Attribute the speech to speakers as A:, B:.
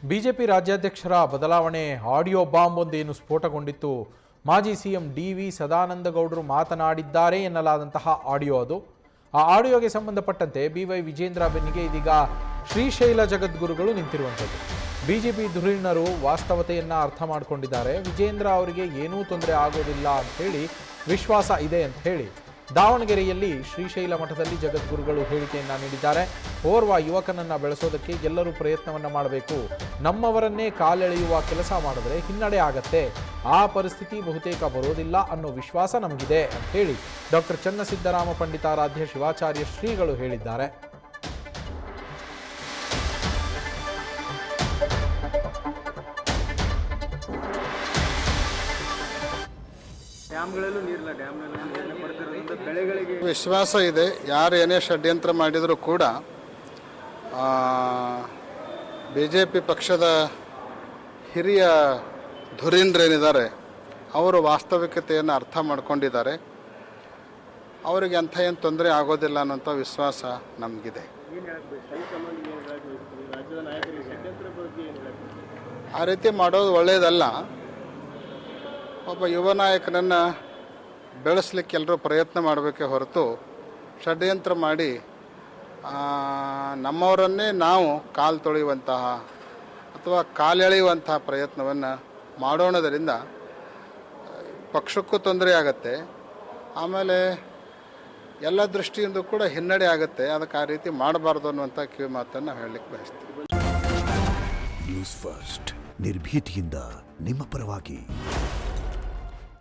A: BJP ರಾಜ್ಯಾಧ್ಯಕ್ಷರ ಬದಲಾವಣೆ audio bomb ಒಂದೇನು ಸ್ಫೋಟಗೊಂಡಿತ್ತು. ಮಾಜಿ ಸಿಎಂ ಡಿ.ವಿ. ಸದಾನಂದಗೌಡರು ಮಾತನಾಡಿದ್ದಾರೆ ಎನ್ನಲಾದಂತಹ ಆಡಿಯೋ ಅದು. ಆ ಆಡಿಯೋಗೆ ಸಂಬಂಧಪಟ್ಟಂತೆ ಬಿ.ವೈ. ವಿಜೇಂದ್ರ ಬೆನ್ನಿಗೆ ಇದೀಗ ಶ್ರೀಶೈಲ ಜಗದ್ಗುರುಗಳು ನಿಂತಿರುವಂಥದ್ದು. ಬಿಜೆಪಿ ಧುರೀಣರು ವಾಸ್ತವತೆಯನ್ನು ಅರ್ಥ ಮಾಡಿಕೊಂಡಿದ್ದಾರೆ. ವಿಜೇಂದ್ರ ಅವರಿಗೆ ಏನೂ ತೊಂದರೆ ಆಗೋದಿಲ್ಲ ಅಂಥೇಳಿ ವಿಶ್ವಾಸ ಇದೆ ಅಂತ ಹೇಳಿ ದಾವಣಗೆರೆಯಲ್ಲಿ ಶ್ರೀಶೈಲ ಮಠದಲ್ಲಿ ಜಗದ್ಗುರುಗಳು ಹೇಳಿಕೆಯನ್ನು ನೀಡಿದ್ದಾರೆ. ಓರ್ವ ಯುವಕನನ್ನು ಬೆಳೆಸೋದಕ್ಕೆ ಎಲ್ಲರೂ ಪ್ರಯತ್ನವನ್ನು ಮಾಡಬೇಕು. ನಮ್ಮವರನ್ನೇ ಕಾಲೆಳೆಯುವ ಕೆಲಸ ಮಾಡಿದ್ರೆ ಹಿನ್ನಡೆ ಆಗತ್ತೆ. ಆ ಪರಿಸ್ಥಿತಿ ಬಹುತೇಕ ಬರೋದಿಲ್ಲ ಅನ್ನೋ ವಿಶ್ವಾಸ ನಮಗಿದೆ ಅಂತ ಹೇಳಿ ಡಾಕ್ಟರ್ ಚನ್ನಸಿದ್ದರಾಮ ಪಂಡಿತಾರಾಧ್ಯ ಶಿವಾಚಾರ್ಯ ಶ್ರೀಗಳು ಹೇಳಿದ್ದಾರೆ.
B: ವಿಶ್ವಾಸ ಇದೆ. ಯಾರು ಏನೇ ಷಡ್ಯಂತ್ರ ಮಾಡಿದರೂ ಕೂಡ BJP ಪಕ್ಷದ ಹಿರಿಯ ಧುರೀಣರೇನಿದ್ದಾರೆ ಅವರು ವಾಸ್ತವಿಕತೆಯನ್ನು ಅರ್ಥ ಮಾಡ್ಕೊಂಡಿದ್ದಾರೆ. ಅವರಿಗೆ ಅಂಥ ಏನು ತೊಂದರೆ ಆಗೋದಿಲ್ಲ ಅನ್ನೋಂಥ ವಿಶ್ವಾಸ ನಮಗಿದೆ. ಆ ರೀತಿ ಮಾಡೋದು ಒಳ್ಳೆಯದಲ್ಲ. ಒಬ್ಬ ಯುವ ನಾಯಕನನ್ನು ಬೆಳೆಸಲಿಕ್ಕೆ ಎಲ್ಲರೂ ಪ್ರಯತ್ನ ಮಾಡಬೇಕೇ ಹೊರತು ಷಡ್ಯಂತ್ರ ಮಾಡಿ ನಮ್ಮವರನ್ನೇ ನಾವು ಕಾಲು ತೊಳೆಯುವಂತಹ ಅಥವಾ ಕಾಲೆಳೆಯುವಂತಹ ಪ್ರಯತ್ನವನ್ನು ಮಾಡೋಣದರಿಂದ ಪಕ್ಷಕ್ಕೂ ತೊಂದರೆ ಆಗತ್ತೆ. ಆಮೇಲೆ ಎಲ್ಲ ದೃಷ್ಟಿಯಿಂದ ಕೂಡ ಹಿನ್ನಡೆ ಆಗುತ್ತೆ. ಅದಕ್ಕೆ ಆ ರೀತಿ ಮಾಡಬಾರ್ದು ಅನ್ನುವಂಥ ಕಿವಿ ಮಾತನ್ನು ಹೇಳಲಿಕ್ಕೆ ಬಯಸ್ತೀವಿ.
C: ನ್ಯೂಸ್ ಫಸ್ಟ್ ನಿರ್ಭೀತಿಯಿಂದ ನಿಮ್ಮ ಪರವಾಗಿ.